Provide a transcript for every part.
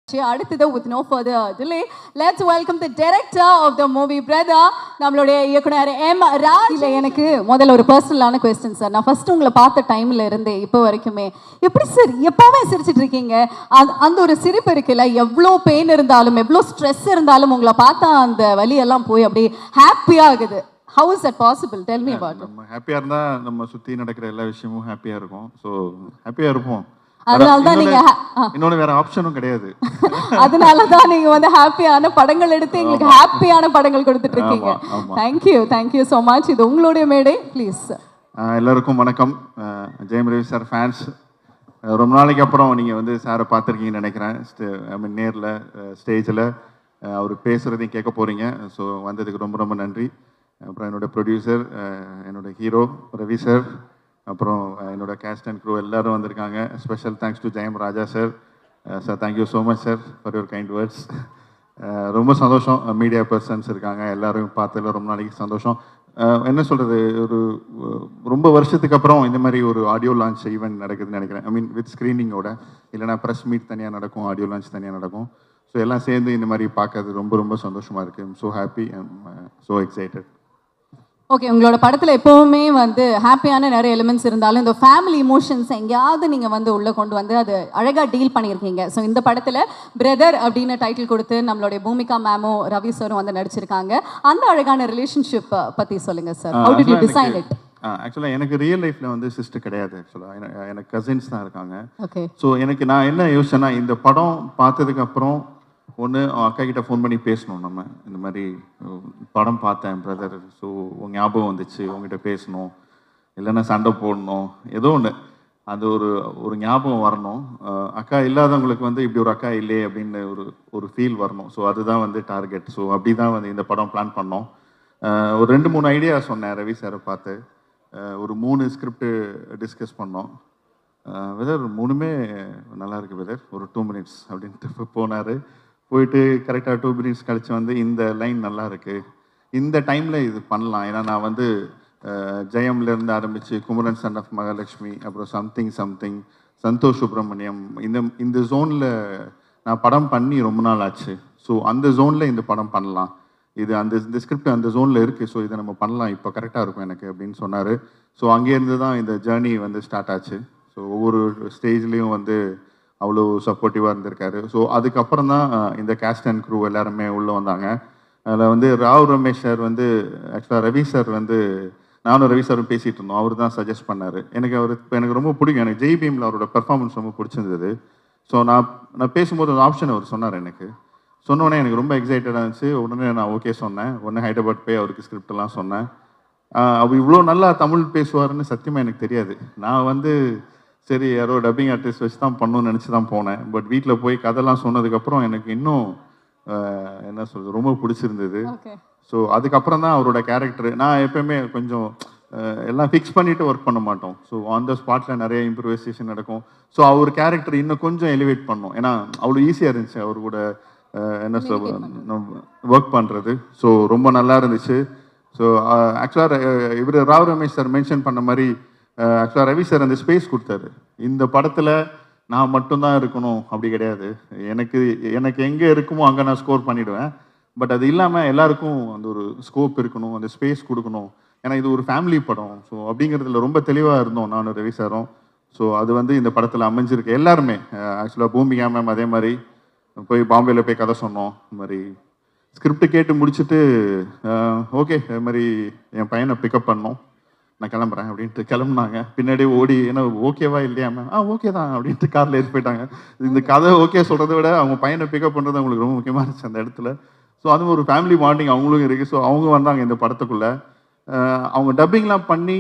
அடுத்தது with no further delay, let's welcome the director of the movie Brother, நம்மளுடைய இயக்குனர் M Raj. இல்ல எனக்கு முதல்ல ஒரு பர்சனலான क्वेश्चन சார். நான் ஃபர்ஸ்ட் உங்களை பார்த்த டைம்ல இருந்தே இப்போ வரைக்குமே எப்படி சார் எப்பவுமே சிரிச்சிட்டு இருக்கீங்க? அந்த ஒரு சிரிப்பு இருக்குல்ல, எவ்வளோ பெயின் இருந்தாலும் எவ்வளோ ஸ்ட்ரெஸ் இருந்தாலும் உங்களை பார்த்தா அந்த வலி எல்லாம் போய் அப்படியே ஹாப்பியா ஆகுது. How is that possible? Tell me about it. நம்ம ஹாப்பியா இருந்தா நம்ம சுத்தி நடக்கிற எல்லா விஷயமும் ஹாப்பியா இருக்கும். சோ ஹாப்பியா இருப்போம். அதனால தான் நீங்க இன்னொரு வேற ஆப்ஷனும் கிடையாது. அதனால தான் நீங்க வந்து ஹாப்பியான படங்கள் எடுத்து எங்களுக்கு ஹாப்பியான படங்கள் கொடுத்துட்டு இருக்கீங்க. Thank you so much. இது உங்களுடைய மேடை, ப்ளீஸ். எல்லாருக்கும் வணக்கம். Jayam Ravi sir fans. ரொம்ப நாளைக்கு அப்புறம் நீங்க வந்து சாரை பார்த்துருக்கீங்கன்னு நினைக்கிறேன். ஐ மீன் நேரில் ஸ்டேஜில் அவர் பேசுறதையும் கேட்க போறீங்க. ஸோ வந்ததுக்கு ரொம்ப ரொம்ப நன்றி. அப்புறம் என்னோட ப்ரொடியூசர், என்னோட ஹீரோ ரவி சார், அப்புறம் என்னோட கேஸ்ட் அண்ட் க்ரூ எல்லாரும் வந்திருக்காங்க. Special thanks to Jayam Raja sir. Sir thank you so much sir for your kind words. ரொம்ப சந்தோஷம். மீடியா பர்சன்ஸ் இருக்காங்க, எல்லாரும் பார்த்ததில் ரொம்ப நாளைக்கு சந்தோஷம். என்ன சொல்கிறது, ஒரு ரொம்ப வருஷத்துக்கு அப்புறம் இந்த மாதிரி ஒரு ஆடியோ லான்ச் ஈவெண்ட் நடக்குதுன்னு நினைக்கிறேன். ஐ மீன் வித் ஸ்க்ரீனிங்கோட, இல்லைனா ப்ரெஸ் மீட் தனியாக நடக்கும், ஆடியோ லான்ச் தனியாக நடக்கும். ஸோ எல்லாம் சேர்ந்து இந்த மாதிரி பார்க்கறது ரொம்ப ரொம்ப சந்தோஷமாக இருக்குது. I'm so happy, I'm so excited. Okay, உங்களோட படத்தில் எப்போவுமே வந்து ஹாப்பியான நிறைய எலிமெண்ட்ஸ் இருந்தாலும் இந்த ஃபேமிலி இமோஷன்ஸ் எங்கேயாவது நீங்கள் வந்து உள்ளே கொண்டு வந்து அது அழகாக டீல் பண்ணியிருக்கீங்க. ஸோ இந்த படத்தில் பிரதர் அப்படின்னு டைட்டில் கொடுத்து நம்மளுடைய பூமிகா மேமும் ரவி சாரும் வந்து நடிச்சிருக்காங்க. அந்த அழகான ரிலேஷன்ஷிப் பற்றி சொல்லுங்கள் sir. How did you design it? ஆக்சுவலாக எனக்கு ரியல் லைஃப்பில் வந்து சிஸ்டர் கிடையாது. ஆக்சுவலாக எனக்கு கசின்ஸ் தான் இருக்காங்க. ஓகே. ஸோ நான் என்ன யோசிச்சேன்னா, இந்த படம் பார்த்ததுக்கப்புறம் ஒன்று அக்கா கிட்ட ஃபோன் பண்ணி பேசணும். நம்ம இந்த மாதிரி படம் பார்த்தேன் பிரதர், ஸோ உங்கள் ஞாபகம் வந்துச்சு, உங்ககிட்ட பேசணும், இல்லைன்னா சண்டை போடணும், ஏதோ ஒன்று அது ஒரு ஞாபகம் வரணும். அக்கா இல்லாதவங்களுக்கு வந்து இப்படி ஒரு அக்கா இல்லையே அப்படின்னு ஒரு ஃபீல் வரணும். ஸோ அதுதான் வந்து டார்கெட். ஸோ அப்படி தான் வந்து இந்த படம் பிளான் பண்ணோம். ஒரு 2-3 ஐடியா சொன்னேன் ரவி சாரை பார்த்து. ஒரு 3 ஸ்கிரிப்ட் டிஸ்கஸ் பண்ணோம். வெதர் 3மே நல்லா இருக்கு வெதர், ஒரு 2 மினிட்ஸ் அப்படின்ட்டு போனார். போயிட்டு கரெக்டாக 2 மினிட்ஸ் கழிச்சு வந்து இந்த லைன் நல்லா இருக்கு, இந்த டைமில் இது பண்ணலாம். ஏன்னா நான் வந்து ஜெயம்லேருந்து ஆரம்பித்து குமரன் சன் ஆஃப் மகாலட்சுமி, அப்புறம் சம்திங் சந்தோஷ் சுப்ரமணியம், இந்த ஜோனில் நான் படம் பண்ணி ரொம்ப நாள் ஆச்சு. ஸோ அந்த ஜோனில் இந்த படம் பண்ணலாம், இது இந்த ஸ்கிரிப்ட் அந்த ஜோனில் இருக்குது, ஸோ இதை நம்ம பண்ணலாம், இப்போ கரெக்டாக இருக்கும் எனக்கு அப்படின்னு சொன்னார். ஸோ அங்கேருந்து தான் இந்த ஜேர்னி வந்து ஸ்டார்ட் ஆச்சு. ஸோ ஒவ்வொரு ஸ்டேஜ்லேயும் வந்து அவ்வளோ சப்போர்ட்டிவாக இருந்திருக்காரு. ஸோ அதுக்கப்புறம் தான் இந்த கேஸ்ட் அண்ட் க்ரூ எல்லாருமே உள்ளே வந்தாங்க. அதில் வந்து ராவ் ரமேஷ் சார் வந்து ஆக்சுவலாக ரவி சார் வந்து நானும் ரவி சாரும் பேசிகிட்டு இருந்தோம். அவர் தான் சஜஸ்ட் பண்ணார். எனக்கு ரொம்ப பிடிக்கும். எனக்கு ஜெய் பீமில் அவரோட பெர்ஃபார்மன்ஸ் ரொம்ப பிடிச்சிருந்தது. ஸோ நான் பேசும்போது ஒரு ஆப்ஷன் அவர் சொன்னார். எனக்கு சொன்னோடனே எனக்கு ரொம்ப எக்ஸைட்டடாக இருந்துச்சு. உடனே நான் ஓகே சொன்னேன். உடனே ஹைதராபாத் போய் அவருக்கு ஸ்கிரிப்டெல்லாம் சொன்னேன். அவர் இவ்வளோ நல்லா தமிழ் பேசுவாருன்னு சத்தியமாக எனக்கு தெரியாது. நான் வந்து சரி யாரோ டப்பிங் ஆர்டிஸ்ட் வச்சு தான் பண்ணணும்னு நினச்சி தான் போனேன். பட் வீட்டில் போய் கதைலாம் சொன்னதுக்கப்புறம் எனக்கு இன்னும் என்ன சொல்கிறது, ரொம்ப பிடிச்சிருந்தது. ஸோ அதுக்கப்புறம் தான் அவரோட கேரக்டர், நான் எப்போயுமே கொஞ்சம் எல்லாம் ஃபிக்ஸ் பண்ணிவிட்டு ஒர்க் பண்ண மாட்டோம். ஸோ ஆன் த ஸ்பாட்டில் நிறைய இம்ப்ரூவைசேஷன் நடக்கும். ஸோ அவர் கேரக்டர் இன்னும் கொஞ்சம் எலிவேட் பண்ணோம். ஏன்னா அவ்வளோ ஈஸியாக இருந்துச்சு அவர் கூட என்ன சொல் ஒர்க் பண்ணுறது. ஸோ ரொம்ப நல்லா இருந்துச்சு. ஸோ ஆக்சுவலாக இவர் ராவ் ரமேஷ் சார் மென்ஷன் பண்ண மாதிரி ஆக்சுவலாக ரவி சார் அந்த ஸ்பேஸ் கொடுத்தாரு. இந்த படத்தில் நான் மட்டும்தான் இருக்கணும் அப்படி கிடையாது. எனக்கு எங்கே இருக்குமோ அங்கே நான் ஸ்கோர் பண்ணிவிடுவேன். பட் அது இல்லாமல் எல்லாருக்கும் அந்த ஒரு ஸ்கோப் இருக்கணும், அந்த ஸ்பேஸ் கொடுக்கணும். ஏன்னா இது ஒரு ஃபேமிலி படம். ஸோ அப்படிங்கிறதுல ரொம்ப தெளிவாக இருந்தோம் நானும் ரவி சாரும். ஸோ அது வந்து இந்த படத்தில் அமைஞ்சிருக்கு. எல்லாருமே ஆக்சுவலாக பூமிகா மேம் அதே மாதிரி போய் பாம்பேயில் போய் கதை சொன்னோம். இந்த மாதிரி ஸ்கிரிப்ட் கேட்டு முடிச்சுட்டு ஓகே இது மாதிரி என் பையனை பிக்கப் பண்ணோம், நான் கிளம்புறேன் அப்படின்ட்டு கிளம்புனாங்க. பின்னாடி ஓடி ஏன்னா ஓகேவா இல்லையா மேம், ஓகே தான் அப்படின்ட்டு காரில் ஏறி போயிட்டாங்க. இந்த கதை ஓகே சொல்கிறத விட அவங்க பையனை பிக்கப் பண்ணுறது அவங்களுக்கு ரொம்ப முக்கியமாக இருந்துச்சு அந்த இடத்துல. ஸோ அது ஒரு ஃபேமிலி பாண்டிங் அவங்களுக்கும் இருக்குது. ஸோ அவங்க வந்தாங்க இந்த படத்துக்குள்ளே. அவங்க டப்பிங்லாம் பண்ணி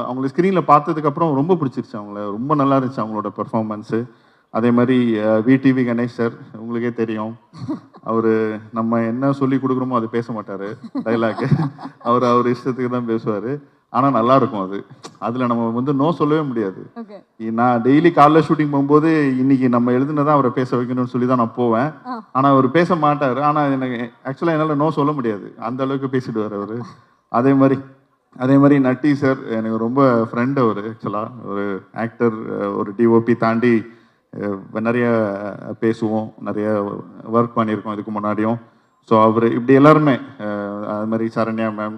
அவங்களை ஸ்க்ரீனில் பார்த்ததுக்கப்புறம் ரொம்ப பிடிச்சிருச்சு அவங்கள. ரொம்ப நல்லா இருந்துச்சு அவங்களோட பெர்ஃபார்மன்ஸு. அதே மாதிரி விடிவி கணேஷ் சார் உங்களுக்கே தெரியும், அவர் நம்ம என்ன சொல்லி கொடுக்குறோமோ அது பேச மாட்டார் டைலாக்கு. அவர் இஷ்டத்துக்கு தான் பேசுவார். ஆனால் நல்லா இருக்கும் அது. அதில் நம்ம வந்து நோ சொல்லவே முடியாது. நான் டெய்லி காலைல ஷூட்டிங் போகும்போது இன்னைக்கு நம்ம எழுதுனதான் அவரை பேச வைக்கணும்னு சொல்லி தான் நான் போவேன். ஆனால் அவர் பேச மாட்டார். ஆனால் எனக்கு ஆக்சுவலாக என்னால் நோ சொல்ல முடியாது, அந்த அளவுக்கு பேசிடுவார் அவர். அதே மாதிரி நட்டி சார் எனக்கு ரொம்ப ஃப்ரெண்ட். அவர் ஆக்சுவலாக ஒரு ஆக்டர், ஒரு டிஓபி தாண்டி நிறைய பேசுவோம், நிறைய ஒர்க் பண்ணியிருக்கோம் இதுக்கு முன்னாடியும். ஸோ அவர் இப்படி எல்லாருமே அது மாதிரி சரண்யா மேம்,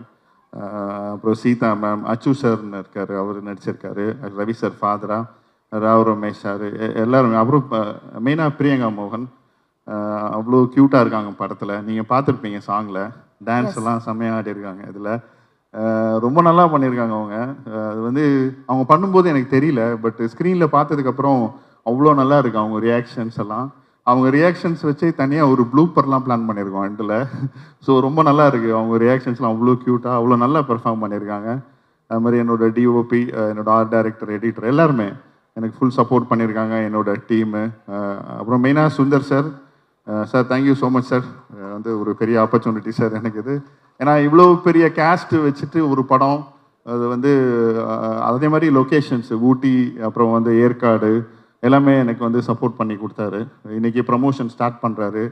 அப்புறம் சீதா மேம், அச்சு சார்னு இருக்கார், அவர் நடிச்சிருக்காரு, ரவி சார் ஃபாதரா, ராவ் ரமேஷ் சார், எல்லாருமே. அப்புறம் மெயினாக பிரியங்கா மோகன் அவ்வளோ க்யூட்டாக இருக்காங்க படத்தில். நீங்கள் பார்த்துருப்பீங்க சாங்கில் டான்ஸ் எல்லாம் செம்மையாக ஆடி இருக்காங்க. இதில் ரொம்ப நல்லா பண்ணியிருக்காங்க அவங்க. அது வந்து அவங்க பண்ணும்போது எனக்கு தெரியல, பட் ஸ்க்ரீனில் பார்த்ததுக்கப்புறம் அவ்வளோ நல்லா இருக்கு அவங்க ரியாக்ஷன்ஸ் எல்லாம். அவங்க ரியாக்ஷன்ஸ் வச்சு தனியாக ஒரு ப்ளூப்பர்லாம் பிளான் பண்ணியிருக்கோம் எண்டில். ஸோ ரொம்ப நல்லா இருக்குது அவங்க ரியாக்ஷன்ஸ்லாம். அவ்வளோ க்யூட்டாக அவ்வளோ நல்லா பெர்ஃபார்ம் பண்ணியிருக்காங்க. அது மாதிரி என்னோட டிஓபி, என்னோட ஆர்ட் டைரக்டர், எடிட்டர் எல்லாருமே எனக்கு ஃபுல் சப்போர்ட் பண்ணியிருக்காங்க, என்னோட டீமு. அப்புறம் மெயினாக Sundar sir, sir thank you so much sir. வந்து ஒரு பெரிய ஆப்பர்ச்சுனிட்டி சார் எனக்கு இது. ஏன்னா இவ்வளோ பெரிய கேஸ்ட்டு வச்சுட்டு ஒரு படம், அது வந்து அதே மாதிரி லொக்கேஷன்ஸ் ஊட்டி, அப்புறம் வந்து ஏற்காடு எல்லாமே எனக்கு வந்து சப்போர்ட் பண்ணி கொடுத்தாரு. இன்றைக்கி ப்ரமோஷன் ஸ்டார்ட் பண்ணுறாரு.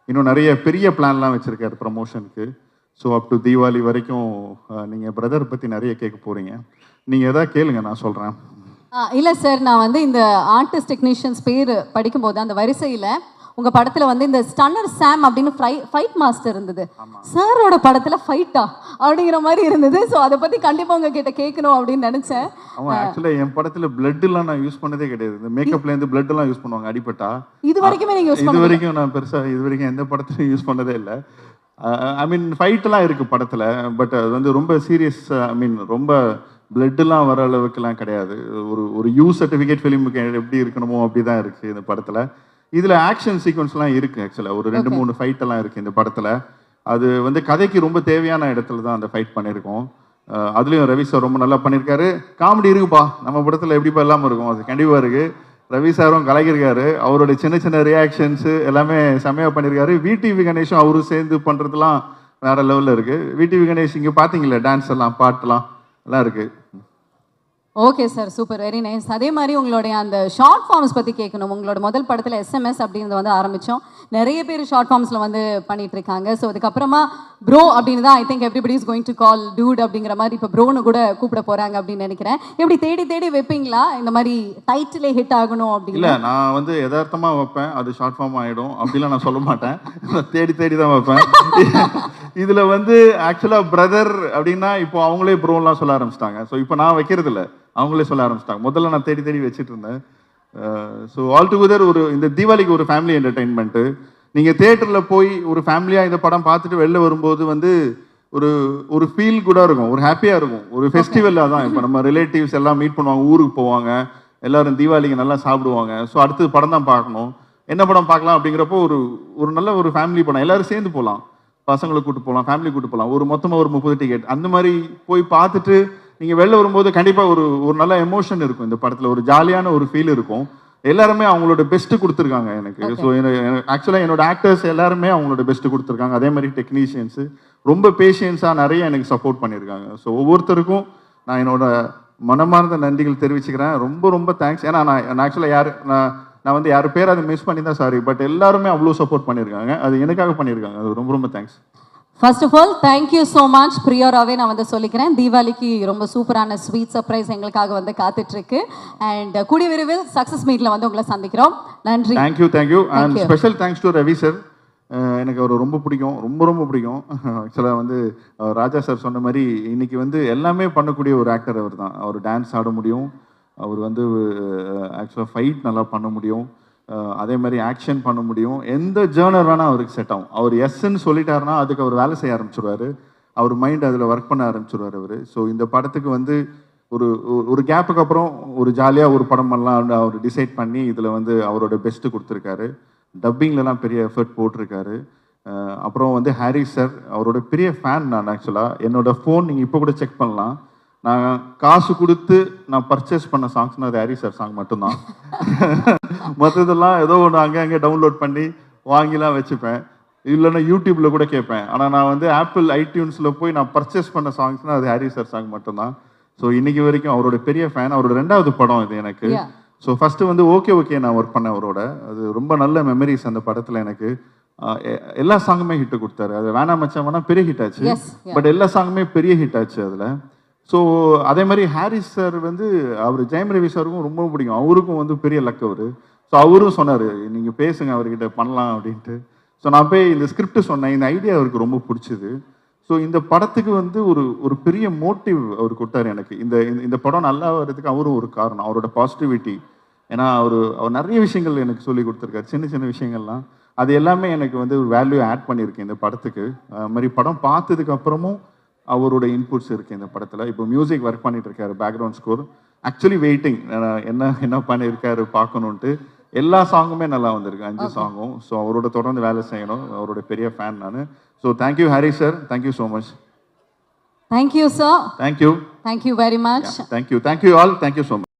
இன்னும் நிறைய பெரிய பிளான்லாம் வச்சுருக்காரு ப்ரமோஷனுக்கு. ஸோ அப் டு தீபாவளி வரைக்கும் நீங்கள் பிரதர் பற்றி நிறைய கேட்க போகிறீங்க. நீங்கள் எதாவது கேளுங்க, நான் சொல்கிறேன். இல்லை சார், நான் வந்து இந்த ஆர்டிஸ்ட் டெக்னீஷியன்ஸ் பேர் படிக்கும்போது அந்த வரிசையில் உங்கள் படத்தில் வந்து இந்த ஸ்டன்னர் சாம் அப்படின்னு ஃபைட் மாஸ்டர் இருந்தது. சாரோட படத்தில் ஃபைட்டா அப்படிங்கிற மாதிரி இருந்தது. ஸோ அதை பற்றி கண்டிப்பாக உங்ககிட்ட கேட்கணும் அப்படின்னு நினச்சேன். ஆமாம், ஆக்சுவலாக என் படத்தில் பிளட்லாம் நான் யூஸ் பண்ணதே கிடையாது. இந்த மேக்கப்லேருந்து பிளட்லாம் யூஸ் பண்ணுவாங்க அடிப்பட்டா. இது வரைக்குமே நீங்கள் யூஸ் இது வரைக்கும் நான் பெருசாக இது வரைக்கும் எந்த படத்துலையும் யூஸ் பண்ணதே இல்லை. ஐ மீன் ஃபைட்டெல்லாம் இருக்குது படத்தில், பட் அது வந்து ரொம்ப சீரியஸ், ஐ மீன் ரொம்ப பிளட்டுலாம் வர அளவுக்குலாம் கிடையாது. ஒரு யூ சர்டிஃபிகேட் ஃபிலிமுக்கு எப்படி இருக்கணுமோ அப்படி தான் இருக்குது இந்த படத்தில். இதில் ஆக்ஷன் சீக்வன்ஸ்லாம் இருக்குது. ஆக்சுவலாக ஒரு 2-3 ஃபைட்டெல்லாம் இருக்குது இந்த படத்தில். அது வந்து கதைக்கு ரொம்ப தேவையான இடத்துல தான் அந்த ஃபைட் பண்ணியிருக்கோம். அதுலேயும் ரவி சார் ரொம்ப நல்லா பண்ணியிருக்காரு. காமெடி இருக்குப்பா நம்ம படத்தில், எப்படிப்பா இல்லாமல் இருக்கும், அது கண்டிப்பாக இருக்குது. ரவி சாரும் கலக்கியிருக்காரு. அவருடைய சின்ன சின்ன ரியாக்ஷன்ஸு எல்லாமே செம்மையாக பண்ணியிருக்காரு. விடிவி கணேஷும் அவரும் சேர்ந்து பண்ணுறதுலாம் வேறு லெவலில் இருக்குது. விடிவி கணேஷ் இங்கே பார்த்தீங்களே டான்ஸ் எல்லாம் பாட்டெல்லாம் எல்லாம் இருக்குது. Okay sir, super, very nice. அதே மாதிரி உங்களுடைய அந்த ஷார்ட் ஃபார்ம்ஸ் பற்றி கேட்கணும். உங்களோட முதல் படத்தில் SMS அப்படிங்கிறது வந்து ஆரம்பித்தோம். நிறைய பேர் ஷார்ட் ஃபார்ம்ஸில் வந்து பண்ணிட்டு இருக்காங்க. ஸோ அதுக்கப்புறமா ப்ரோ அப்படின்னு தான் I think everybody is going to call dude அப்படிங்கிற மாதிரி இப்போ ப்ரோன்னு கூட கூப்பிட போகிறாங்க அப்படின்னு நினைக்கிறேன். எப்படி தேடி தேடி வைப்பீங்களா இந்த மாதிரி டைட்டிலே ஹிட் ஆகணும் அப்படின்னு? இல்லை, நான் வந்து யதார்த்தமாக வைப்பேன், அது ஷார்ட் ஃபார்ம் ஆகிடும் அப்படிலாம் நான் சொல்ல மாட்டேன். தேடி தேடி தான் வைப்பேன். இதில் வந்து ஆக்சுவலாக பிரதர் அப்படின்னா இப்போ அவங்களே ப்ரோலாம் சொல்ல ஆரம்பிச்சிட்டாங்க. ஸோ இப்போ நான் வைக்கிறது இல்லை, அவங்களே சொல்ல ஆரம்பிச்சிட்டாங்க. முதல்ல நான் தேடி தேடி வச்சுட்டு இருந்தேன். ஸோ ஆல் டுகெதர் ஒரு இந்த தீபாவளிக்கு ஒரு ஃபேமிலி என்டர்டெயின்மெண்ட்டு. நீங்கள் தேட்டரில் போய் ஒரு ஃபேமிலியாக இந்த படம் பார்த்துட்டு வெளில வரும்போது வந்து ஒரு ஃபீல் கூட இருக்கும், ஒரு ஹாப்பியாக இருக்கும், ஒரு ஃபெஸ்டிவலாக தான். இப்போ நம்ம ரிலேட்டிவ்ஸ் எல்லாம் மீட் பண்ணுவாங்க, ஊருக்கு போவாங்க, எல்லோரும் தீபாவளிக்கு நல்லா சாப்பிடுவாங்க. ஸோ அடுத்தது படம் தான் பார்க்கணும், என்ன படம் பார்க்கலாம் அப்படிங்கிறப்போ ஒரு நல்ல ஒரு ஃபேமிலி படம், எல்லோரும் சேர்ந்து போகலாம், பசங்களை கூப்பிட்டு போகலாம், ஃபேமிலி கூப்பிட்டு போகலாம். மொத்தமாக ஒரு 30 டிக்கெட் அந்த மாதிரி போய் பார்த்துட்டு நீங்கள் வெளில வரும்போது கண்டிப்பாக ஒரு நல்ல எமோஷன் இருக்கும் இந்த படத்தில். ஒரு ஜாலியான ஒரு ஃபீல் இருக்கும். எல்லாருமே அவங்களோட பெஸ்ட்டு கொடுத்துருக்காங்க எனக்கு. ஸோ ஆக்சுவலாக என்னோட ஆக்டர்ஸ் எல்லாருமே அவங்களோட பெஸ்ட்டு கொடுத்துருக்காங்க. அதே மாதிரி டெக்னீஷியன்ஸு ரொம்ப பேஷியன்ஸாக நிறைய எனக்கு சப்போர்ட் பண்ணியிருக்காங்க. ஸோ ஒவ்வொருத்தருக்கும் நான் என்னோட மனமார்ந்த நன்றிகள் தெரிவிச்சுக்கிறேன். ரொம்ப ரொம்ப தேங்க்ஸ். ஏன்னா நான் ஆக்சுவலாக நான் வந்து யார் பேர் அதை மிஸ் பண்ணி தான் சாரி, பட் எல்லாருமே அவ்வளோ சப்போர்ட் பண்ணியிருக்காங்க. அது எனக்காக பண்ணியிருக்காங்க. அது ரொம்ப ரொம்ப thanks. First of all thank you so much. ப்ரியோராகவே நான் வந்து சொல்லிக்கிறேன், தீபாவளிக்கு ரொம்ப சூப்பரான ஸ்வீட் சர்ப்ரைஸ் எங்களுக்காக வந்து காத்துட்ருக்கு. அண்ட் கூடிய விரைவில் சக்ஸஸ் மீட்டில் வந்து உங்களை சந்திக்கிறோம். நன்றி. Thank you. And special thanks to Ravi sir. எனக்கு அவர் ரொம்ப பிடிக்கும், ரொம்ப ரொம்ப பிடிக்கும். ஆக்சுவலாக வந்து ராஜா சார் சொன்ன மாதிரி இன்னைக்கு வந்து எல்லாமே பண்ணக்கூடிய ஒரு ஆக்டர் அவர் தான். அவர் டான்ஸ் ஆட முடியும், அவர் வந்து ஆக்சுவலாக ஃபைட் நல்லா பண்ண முடியும், அதே மாதிரி ஆக்ஷன் பண்ண முடியும். எந்த ஜேர்னர் வேணால் அவருக்கு செட் ஆகும். அவர் எஸ்ன்னு சொல்லிட்டாருன்னா அதுக்கு அவர் வேலை செய்ய ஆரம்பிச்சிடுவார். அவர் மைண்ட் அதில் ஒர்க் பண்ண ஆரம்பிச்சிடுவார் அவர். ஸோ இந்த படத்துக்கு வந்து ஒரு கேப்புக்கு அப்புறம் ஒரு ஜாலியாக ஒரு படம் பண்ணலாம் அவர் டிசைட் பண்ணி இதில் வந்து அவரோட பெஸ்ட்டு கொடுத்துருக்காரு. டப்பிங்லலாம் பெரிய எஃபர்ட் போட்டிருக்காரு. அப்புறம் வந்து ஹாரிஸ் சார், அவரோட பெரிய ஃபேன் நான். ஆக்சுவலாக என்னோடய ஃபோன் நீங்கள் இப்போ கூட செக் பண்ணலாம், நான் காசு கொடுத்து நான் பர்ச்சேஸ் பண்ண சாங்ஸ்னால் அது ஹாரிஸ் சார் சாங் மட்டும்தான். மற்றதெல்லாம் ஏதோ ஒன்று அங்கே டவுன்லோட் பண்ணி வாங்கிலாம் வச்சுப்பேன், இல்லைன்னா யூடியூப்பில் கூட கேட்பேன். ஆனால் நான் வந்து ஆப்பிள் ஐடியூன்ஸில் போய் நான் பர்ச்சேஸ் பண்ண சாங்ஸ்னால் அது ஹாரிஸ் சார் சாங் மட்டும்தான். ஸோ இன்றைக்கி வரைக்கும் அவரோட பெரிய ஃபேன். அவரோட 2வது படம் இது எனக்கு. ஸோ ஃபஸ்ட்டு வந்து ஓகே நான் ஒர்க் பண்ணேன் அவரோட. அது ரொம்ப நல்ல மெமரிஸ் அந்த படத்தில் எனக்கு. எல்லா சாங்குமே ஹிட்டு கொடுத்தாரு. அது வேணா மச்சான் வேணா பெரிய ஹிட் ஆச்சு, பட் எல்லா சாங்குமே பெரிய ஹிட் ஆச்சு அதில். ஸோ அதே மாதிரி ஹாரிஸ் சார் வந்து அவர் ஜெயம் ரவி சாருக்கும் ரொம்ப பிடிக்கும். அவருக்கும் வந்து பெரிய லக் அவர். ஸோ அவரும் சொன்னார் நீங்கள் பேசுங்க அவர்கிட்ட பண்ணலாம் அப்படின்ட்டு. ஸோ நான் போய் இந்த ஸ்கிரிப்ட் சொன்னேன், இந்த ஐடியா அவருக்கு ரொம்ப பிடிச்சிது. ஸோ இந்த படத்துக்கு வந்து ஒரு பெரிய மோட்டிவ் அவர் கொடுத்தாரு எனக்கு. இந்த படம் நல்லா வர்றதுக்கு அவரும் ஒரு காரணம், அவரோட பாசிட்டிவிட்டி. ஏன்னா அவர் நிறைய விஷயங்கள் எனக்கு சொல்லி கொடுத்துருக்காரு, சின்ன சின்ன விஷயங்கள்லாம். அது எல்லாமே எனக்கு வந்து ஒரு வேல்யூ ஆட் பண்ணியிருக்கு இந்த படத்துக்கு. அது மாதிரி படம் பார்த்ததுக்கு அப்புறமும் அவரோட இன்புட்ஸ் இருக்குது இந்த படத்தில். இப்போ மியூசிக் ஒர்க் பண்ணிட்டு இருக்காரு, பேக்ரவுண்ட் ஸ்கோர். ஆக்சுவலி வெயிட்டிங் என்ன பண்ணியிருக்காரு பார்க்கணுன்ட்டு. எல்லா சாங்குமே நல்லா வந்திருக்கு, 5 சாங்கும். ஸோ அவரோட தொடர்ந்து வேலை செய்யணும், அவரோட பெரிய ஃபேன் நான். So thank you Harry sir, thank you so much. Thank you sir. Thank you. Thank you very much. Thank you all, thank you so much.